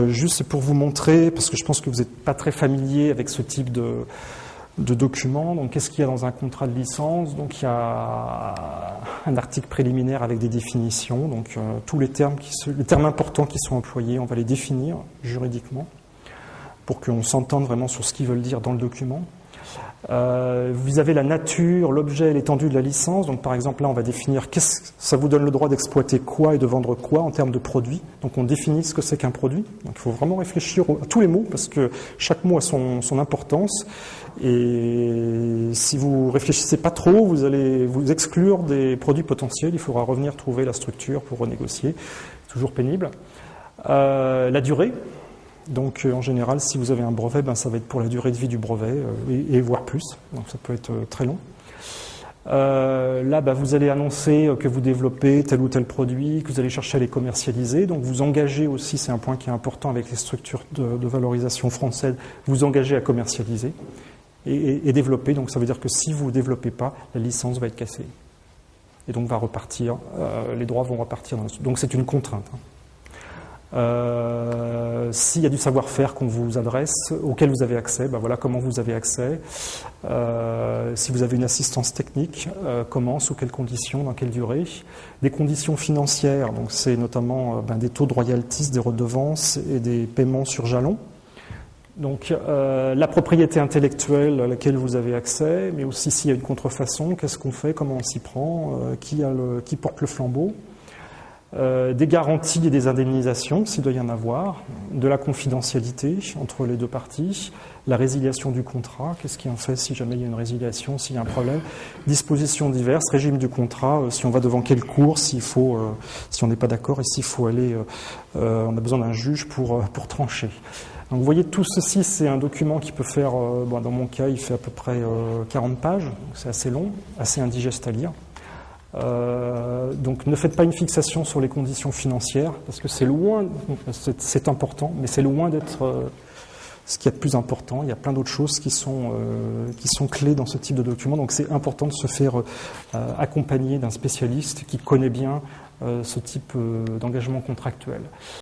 Juste c'est pour vous montrer, parce que je pense que vous n'êtes pas très familier avec ce type de documents. Donc qu'est-ce qu'il y a dans un contrat de licence? Donc il y a un article préliminaire avec des définitions. Donc tous les termes importants qui sont employés, on va les définir juridiquement pour qu'on s'entende vraiment sur ce qu'ils veulent dire dans le document. Vous avez la nature, l'objet et l'étendue de la licence. Donc par exemple là on va définir ça vous donne le droit d'exploiter quoi et de vendre quoi en termes de produits. Donc on définit ce que c'est qu'un produit. Donc il faut vraiment réfléchir à tous les mots parce que chaque mot a son importance. Et si vous réfléchissez pas trop, vous allez vous exclure des produits potentiels. Il faudra revenir trouver la structure pour renégocier. Toujours pénible. La durée. Donc en général, si vous avez un brevet, ça va être pour la durée de vie du brevet et voire plus. Donc ça peut être très long. Là, vous allez annoncer que vous développez tel ou tel produit, que vous allez chercher à les commercialiser. Donc vous engagez aussi, c'est un point qui est important avec les structures de valorisation françaises, vous engagez à commercialiser et développer. Donc ça veut dire que si vous ne développez pas, la licence va être cassée. Et donc va repartir, les droits vont repartir. Donc c'est une contrainte. S'il y a du savoir-faire qu'on vous adresse, auquel vous avez accès, voilà comment vous avez accès. Si vous avez une assistance technique, comment, sous quelles conditions, dans quelle durée. Des conditions financières, donc c'est notamment des taux de royalties, des redevances et des paiements sur jalon. Donc la propriété intellectuelle à laquelle vous avez accès, mais aussi s'il y a une contrefaçon, qu'est-ce qu'on fait, comment on s'y prend, qui porte le flambeau. Des garanties et des indemnisations, s'il doit y en avoir, de la confidentialité entre les deux parties, la résiliation du contrat, qu'est-ce qui en fait si jamais il y a une résiliation, s'il y a un problème, dispositions diverses, régime du contrat, si on va devant quelle cour, si on n'est pas d'accord et s'il faut aller, on a besoin d'un juge pour trancher. Donc vous voyez, tout ceci, c'est un document qui peut faire, dans mon cas, il fait à peu près 40 pages, donc c'est assez long, assez indigeste à lire. Donc ne faites pas une fixation sur les conditions financières parce que c'est important, mais c'est loin d'être ce qu'il y a de plus important. Il y a plein d'autres choses qui sont clés dans ce type de document. Donc c'est important de se faire accompagner d'un spécialiste qui connaît bien ce type d'engagement contractuel.